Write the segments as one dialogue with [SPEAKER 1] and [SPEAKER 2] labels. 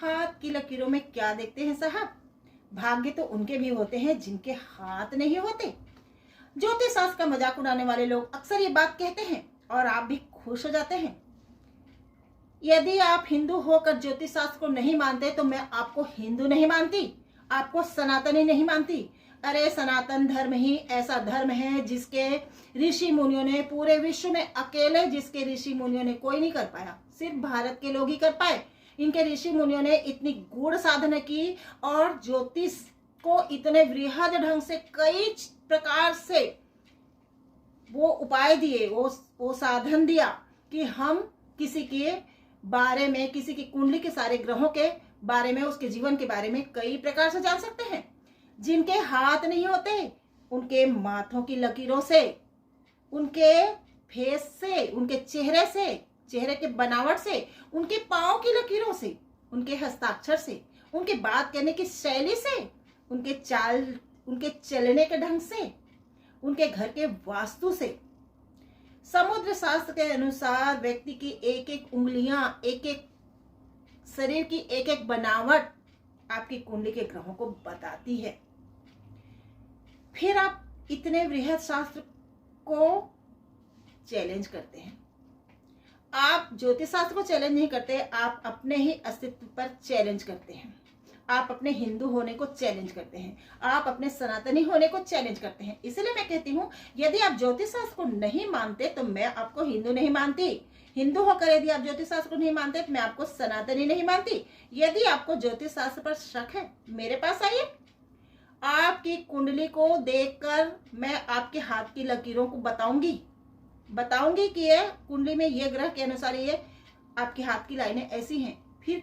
[SPEAKER 1] हाथ की लकीरों में क्या देखते हैं साहब? भाग्य तो उनके भी होते हैं जिनके हाथ नहीं होते। ज्योतिष शास्त्र का मजाक उड़ाने वाले लोग अक्सर ये बात कहते हैं और आप भी खुश हो जाते हैं। यदि आप हिंदू होकर ज्योतिष शास्त्र को नहीं मानते तो मैं आपको हिंदू नहीं मानती, आपको सनातनी नहीं मानती। अरे सनातन धर्म ही ऐसा धर्म है जिसके ऋषि मुनियों ने पूरे विश्व में अकेले, जिसके ऋषि मुनियों ने कोई नहीं कर पाया, सिर्फ भारत के लोग ही कर पाए। इनके ऋषि मुनियों ने इतनी गूढ़ साधना की और ज्योतिष को इतने वृहद ढंग से कई प्रकार से वो उपाय दिए, वो साधन दिया कि हम किसी के बारे में, किसी की कुंडली के सारे ग्रहों के बारे में, उसके जीवन के बारे में कई प्रकार से जान सकते हैं। जिनके हाथ नहीं होते उनके माथों की लकीरों से, उनके फेस से, उनके चेहरे से, चेहरे के बनावट से, उनके पांव की लकीरों से, उनके हस्ताक्षर से, उनके बात करने की शैली से, उनके चाल, उनके चलने के ढंग से, उनके घर के वास्तु से, समुद्र शास्त्र के अनुसार व्यक्ति की एक एक उंगलियां, एक एक शरीर की एक एक बनावट आपकी कुंडली के ग्रहों को बताती है। फिर आप इतने वृहद शास्त्र को चैलेंज करते हैं। आप ज्योतिष शास्त्र को चैलेंज नहीं करते, आप अपने ही अस्तित्व पर चैलेंज करते हैं। आप अपने हिंदू होने को चैलेंज करते हैं, आप अपने सनातनी होने को चैलेंज करते हैं। इसलिए मैं कहती हूँ, यदि आप ज्योतिष शास्त्र को नहीं मानते तो मैं आपको हिंदू नहीं मानती। हिंदू होकर यदि आप ज्योतिष शास्त्र को नहीं मानते तो मैं आपको सनातनी नहीं मानती। यदि आपको ज्योतिष शास्त्र पर शक है, मेरे पास आइए। आपकी कुंडली को देखकर मैं आपके हाथ की लकीरों को बताऊंगी कि ये कुंडली में ये ग्रह के अनुसार ये आपके हाथ की लाइनें ऐसी हैं। फिर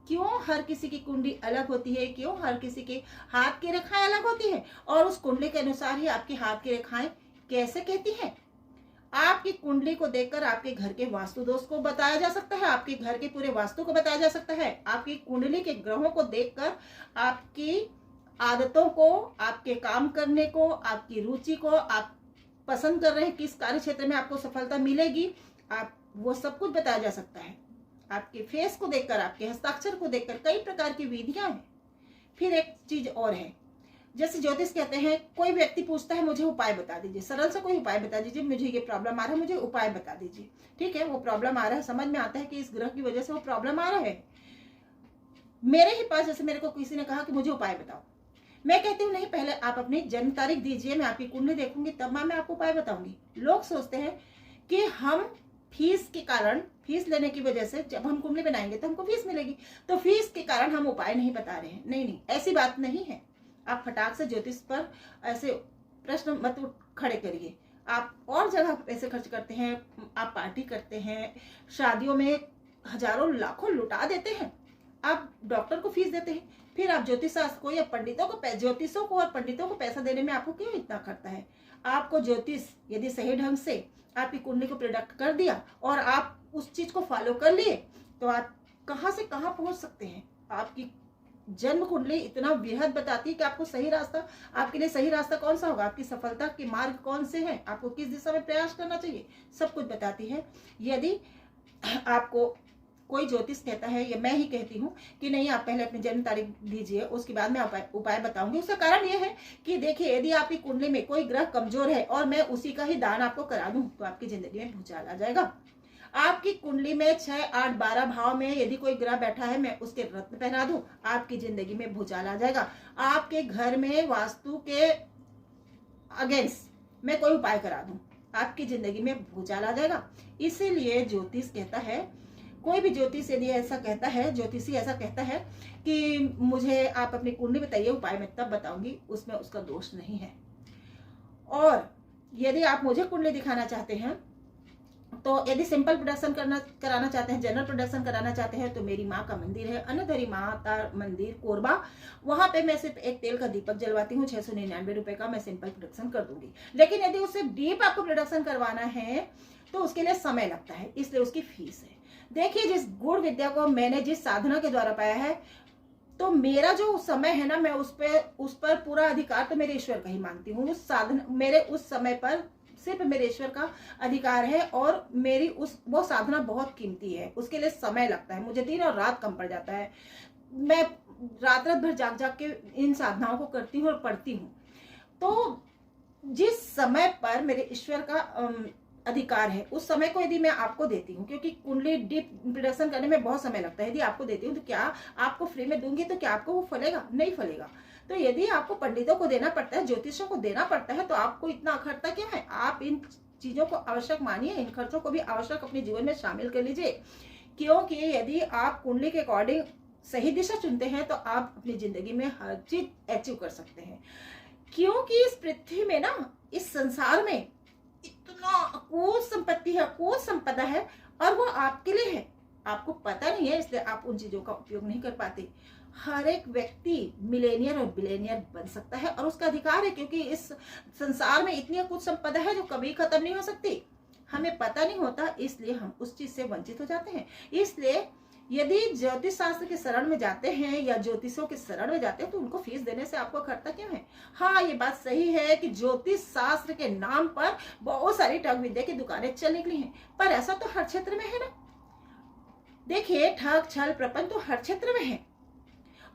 [SPEAKER 1] क्यों हर किसी की कुंडली अलग होती है, क्यों हर किसी के हाथ की रेखाएं अलग होती है, और उस कुंडली के अनुसार ही आपकी हाथ की रेखाएं कैसे कहती हैं? आपकी कुंडली को देखकर आपके घर के वास्तु दोष को बताया जा सकता है, आपके घर के पूरे वास्तु को बताया जा सकता है। आपकी कुंडली के ग्रहों को देखकर आपकी आदतों को, आपके काम करने को, आपकी रुचि को, आप पसंद कर रहे हैं किस कार्य क्षेत्र में आपको सफलता मिलेगी, आप वो सब कुछ बताया जा सकता है। आपके फेस को देखकर, आपके हस्ताक्षर को देखकर कई प्रकार की विधियां हैं। फिर एक चीज और है, जैसे ज्योतिष कहते हैं, कोई व्यक्ति पूछता है मुझे उपाय बता दीजिए, सरल से कोई उपाय बता दीजिए, मुझे ये प्रॉब्लम आ रहा है, मुझे उपाय बता दीजिए। ठीक है, वो प्रॉब्लम आ रहा है, समझ में आता है कि इस ग्रह की वजह से वो प्रॉब्लम आ रहा है। मेरे ही पास जैसे मेरे को किसी ने कहा कि मुझे उपाय बताओ, मैं कहती हूँ नहीं, पहले आप अपनी जन्म तारीख दीजिए, मैं आपकी कुंडली देखूंगी तब मैं आपको उपाय बताऊंगी। लोग सोचते हैं कि हम फीस के कारण, फीस लेने की वजह से जब हम कुंडली बनाएंगे तो हमको फीस मिलेगी, तो फीस के कारण हम उपाय नहीं बता रहे हैं। नहीं, ऐसी बात नहीं है। आप फटाक से ज्योतिष पर ऐसे प्रश्न मत खड़े करिए। आप और जगह पैसे खर्च करते हैं, आप पार्टी करते हैं, शादियों में हजारों लाखों लुटा देते हैं, आप डॉक्टर को फीस देते हैं, फिर आप ज्योतिष शास्त्र को या पंडितों को, ज्योतिषों को और पंडितों को पैसा देने में आपको क्यों इतना खर्चा है? आपको ज्योतिष यदि सही ढंग से आपकी कुंडली को प्रोडक्ट कर दिया और आप उस चीज को फॉलो कर लिए तो आप कहां से कहां पहुंच सकते हैं। आपकी जन्म कुंडली इतना वृहद बताती है कि आपको सही रास्ता, आपके लिए सही रास्ता कौन सा होगा, आपकी सफलता के मार्ग कौन से हैं, आपको किस दिशा में प्रयास करना चाहिए, सब कुछ बताती है। यदि आपको कोई ज्योतिष कहता है, या मैं ही कहती हूँ कि नहीं आप पहले अपनी जन्म तारीख दीजिए, उसके बाद मैं उपाय बताऊंगी, उसका कारण यह है कि देखिए, यदि आपकी कुंडली में कोई ग्रह कमजोर है और मैं उसी का ही दान आपको करा दूं तो आपकी जिंदगी में भूचाल आ जाएगा। आपकी कुंडली में 6, 8, 12 भाव में यदि कोई ग्रह बैठा है, मैं उसके रत्न पहना दूं, आपकी जिंदगी में भूचाल आ जाएगा। आपके घर में वास्तु के अगेंस्ट मैं कोई उपाय करा दूं, आपकी जिंदगी में भूचाल आ जाएगा। इसीलिए ज्योतिष कहता है, कोई भी ज्योतिष यदि ऐसा कहता है, ज्योतिषी ऐसा कहता है कि मुझे आप अपनी कुंडली बताइए, उपाय मैं तब बताऊंगी, उसमें उसका दोष नहीं है। और यदि आप मुझे कुंडली दिखाना चाहते हैं, तो यदि सिंपल प्रोडक्शन कराना चाहते हैं, जनरल प्रोडक्शन कराना चाहते हैं, तो मेरी माँ का मंदिर है, अन्नधरी माता मंदिर कोरबा, वहां पे मैं सिर्फ एक तेल का दीपक जलवाती हूँ, 699 रुपए का मैं सिंपल प्रोडक्शन कर दूंगी। लेकिन यदि उससे डीप आपको प्रोडक्शन करवाना है तो उसके लिए समय लगता है, इसलिए उसकी फीस है। देखिए, जिस गुण विद्या को मैंने जिस साधना के द्वारा पाया है, तो मेरा जो समय है ना, मैं उस पर पूरा अधिकार तो मेरे ईश्वर का ही मानती हूँ। उस साधना, मेरे उस समय पर सिर्फ मेरे ईश्वर का अधिकार है, और मेरी वो साधना बहुत कीमती है, उसके लिए समय लगता है, मुझे दिन और रात कम पड़ जाता है। मैं रात रात भर जाग जाग के इन साधनाओं को करती हूँ और पढ़ती हूँ। तो जिस समय पर मेरे ईश्वर का अधिकार है, उस समय को यदि मैं आपको देती हूँ, क्योंकि कुंडली डीप इंट्रोडक्शन करने में बहुत समय लगता है, यदि आपको देती हूँ तो क्या आपको फ्री में दूंगी तो क्या आपको वो फलेगा? नहीं फलेगा। तो यदि आपको पंडितों को देना पड़ता है, ज्योतिषों को देना पड़ता है, तो आपको इतना अखरता क्या है? आप इन चीजों को आवश्यक मानिए, इन खर्चों को भी आवश्यक अपने जीवन में शामिल कर लीजिए, क्योंकि यदि आप कुंडली के अकॉर्डिंग सही दिशा चुनते हैं तो आप अपनी जिंदगी में हर चीज अचीव कर सकते हैं। क्योंकि इस पृथ्वी में ना, इस संसार में इतना अकूत संपत्ति है, अकूत संपदा है, और वो आपके लिए है। आपको पता नहीं है, इसलिए आप उन चीजों का उपयोग नहीं कर पाते। हर एक व्यक्ति मिलेनियर और बिलेनियर बन सकता है और उसका अधिकार है, क्योंकि इस संसार में इतनी अकूत संपदा है जो कभी खत्म नहीं हो सकती। हमें पता नहीं होता, इसलिए हम उस चीज से वंचित हो जाते हैं। इसलिए यदि ज्योतिष शास्त्र के शरण में जाते हैं या ज्योतिषों के शरण में जाते हैं तो उनको फीस देने से आपको खर्चा क्यों है? हाँ, ये बात सही है कि ज्योतिष शास्त्र के नाम पर बहुत सारी ठग विद्या की दुकानें चल निकली हैं, पर ऐसा तो हर क्षेत्र में है ना। देखिए, ठग छल प्रपंच तो हर क्षेत्र में है,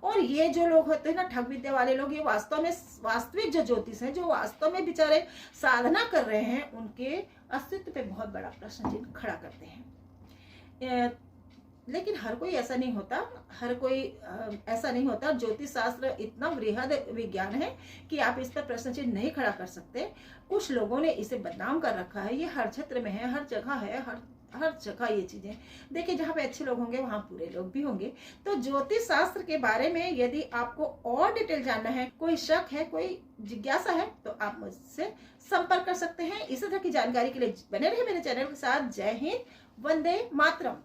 [SPEAKER 1] और ये जो लोग होते हैं ना, ठग विद्या वाले लोग, ये वास्तव में वास्तविक जो ज्योतिष है, जो वास्तव में बेचारे साधना कर रहे हैं, उनके अस्तित्व पे बहुत बड़ा प्रश्न चिन्ह खड़ा करते हैं। लेकिन हर कोई ऐसा नहीं होता, हर कोई ऐसा नहीं होता। ज्योतिष शास्त्र इतना वृहद विज्ञान है कि आप इस पर प्रश्न चिन्ह नहीं खड़ा कर सकते। कुछ लोगों ने इसे बदनाम कर रखा है। ये हर क्षेत्र में है, हर जगह है, हर जगह ये चीजें। देखिए, जहाँ पे अच्छे लोग होंगे वहां बुरे लोग भी होंगे। तो ज्योतिष शास्त्र के बारे में यदि आपको और डिटेल जानना है, कोई शक है, कोई जिज्ञासा है, तो आप मुझसे संपर्क कर सकते हैं। इसी तरह की जानकारी के लिए बने रहे मेरे चैनल के साथ। जय हिंद, वंदे मातरम।